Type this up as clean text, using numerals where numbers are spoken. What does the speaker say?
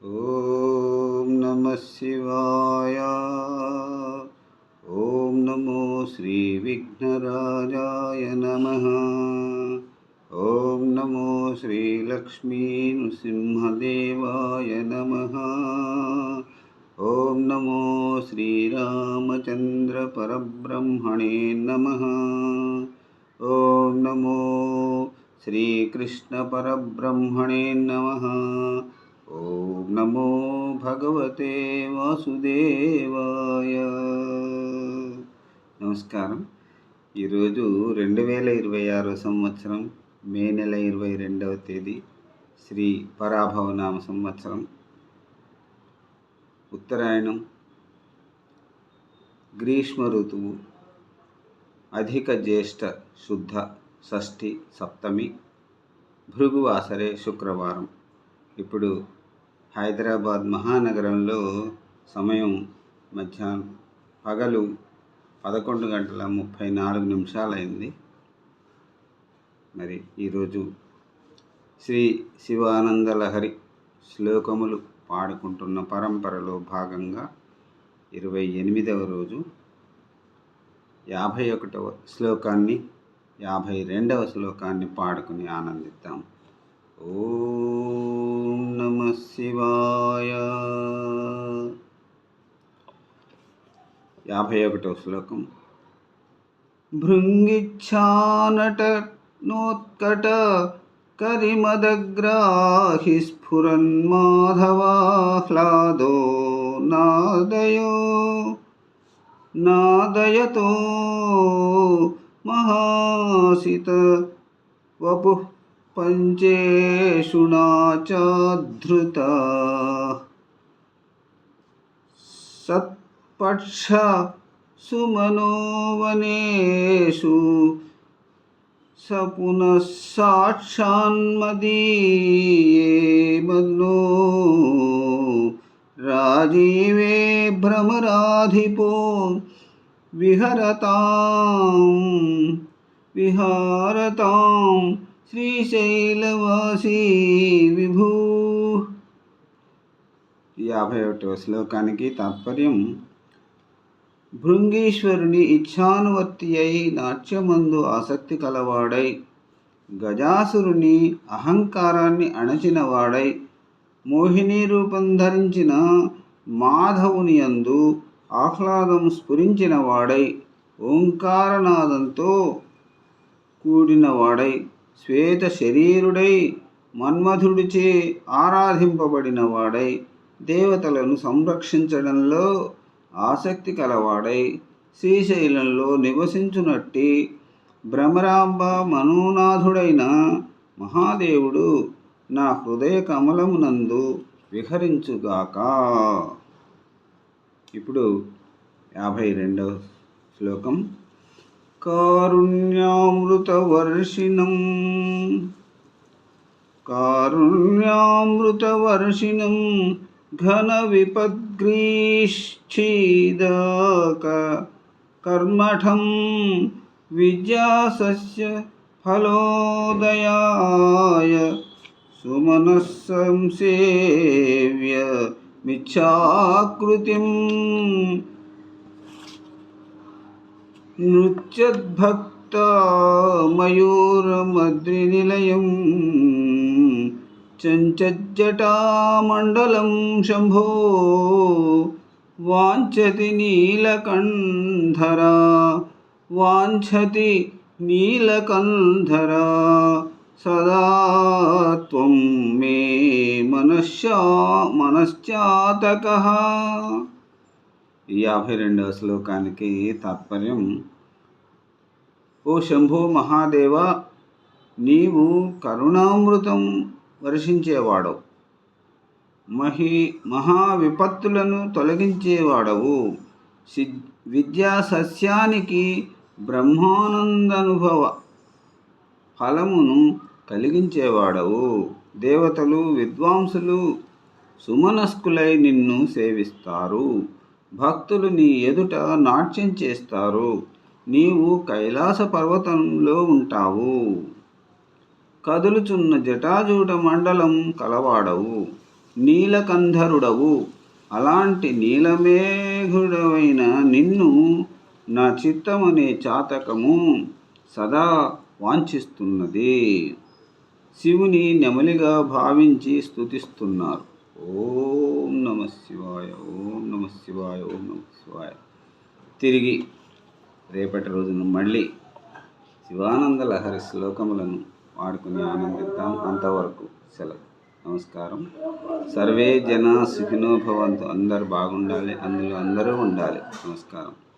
ఓం నమః శివాయ. ఓం నమో శ్రీ విఘ్నరాజాయ నమః. ఓం నమో శ్రీ లక్ష్మీ నృసింహదేవాయ నమః. ఓం నమో శ్రీరామచంద్ర పరబ్రహ్మణే నమః. ఓం నమో శ్రీకృష్ణ పరబ్రహ్మణే నమః. ఓం నమో భగవతే వాసుదేవాయ. నమస్కారం. ఈరోజు 2026 సంవత్సరం మే నెల 22వ తేదీ శ్రీ పరాభవనామ సంవత్సరం, ఉత్తరాయణం, గ్రీష్మ ఋతువు, అధిక జ్యేష్ఠ శుద్ధ షష్ఠి సప్తమి, భృగువాసరే శుక్రవారం. ఇప్పుడు హైదరాబాద్ మహానగరంలో సమయం పగలు 11:34 అయింది. మరి ఈరోజు శ్రీ శివానందలహరి శ్లోకములు పాడుకుంటున్న పరంపరలో భాగంగా 28వ రోజు 51వ శ్లోకాన్ని 52వ శ్లోకాన్ని పాడుకుని ఆనందిద్దాం. ఓం నమః శివాయ. 51వ శ్లోకం. భృంగిచ్ఛానటనోత్కట కరిమదగ్రాహి స్ఫురన్ మాధవాహ్లాదో నాదయతో మహాసిత వపుః పంచేషుణా చాధృత సత్పక్ష సుమనోవనేషు సపునః సాక్షాన్మదీయే మన్నో రాజీవే భ్రమరాధిపో విహారతాం శ్రీశైలవాసీ విభూ. 51వ శ్లోకానికి తాత్పర్యం: భృంగీశ్వరుని ఇచ్ఛానువర్తి అయి నాట్యమందు ఆసక్తి కలవాడై, గజాసురుని అహంకారాన్ని అణచినవాడై, మోహిని రూపం ధరించిన మాధవుని యందు ఆహ్లాదం స్ఫురించిన వాడై, ఓంకారనాదంతో కూడినవాడై, శ్వేత శరీరుడై, మన్మధుడిచే ఆరాధింపబడిన వాడై, దేవతలను సంరక్షించడంలో ఆసక్తి కలవాడై, శ్రీశైలంలో నివసించునట్టి భ్రమరాంబ మనోనాథుడైన మహాదేవుడు నా హృదయ కమలమునందు విహరించుగాక. ఇప్పుడు 52వ శ్లోకం. కారుణ్యామృతవర్షిణం ఘన విపద్గ్రీశ్ఛీదక కర్మఠం విద్యాసస్య ఫలోదయాయ సుమనః సంసేవ్య మిచ్ఛాకృతిం నృత్యద్భక్త మయూరమద్రినిలయం చంచజ్జటామండలం శంభో వాంఛతి నీలకంధరా సదా త్వం మే మనశ్చాతకః. 52వ శ్లోకానికి తాత్పర్యం: ఓ శంభో మహాదేవ, నీవు కరుణామృతం వర్షించేవాడవు, మహా విపత్తులను తొలగించేవాడవు, విద్యా సస్యానికి బ్రహ్మానందనుభవ ఫలమును కలిగించేవాడవు. దేవతలు విద్వాంసులు సుమనస్కులై నిన్ను సేవిస్తారు, భక్తులు నీ ఎదుట నాట్యం చేస్తారు. నీవు కైలాస పర్వతంలో ఉంటావు. కదులుచున్న జటాజూట మండలం కలవాడవు. నీలకంధరుడవు. అలాంటి నీలమేఘుడవైన నిన్ను నా చిత్తమనే చాతకము సదా వాంఛిస్తున్నది. శివుని నెమలిగా భావించి స్తుతిస్తున్నారు. ఓం నమ శివాయ, ఓం నమ శివాయ, ఓం నమ శివాయ. తిరిగి రేపటి రోజున మళ్ళీ శివానంద లహరి శ్లోకములను వాడుకుని ఆనందిద్దాం. అంతవరకు సెలవు. నమస్కారం. సర్వే జనా సుఖినో భవంతు. అందరూ బాగుండాలి, అందులో అందరూ ఉండాలి. నమస్కారం.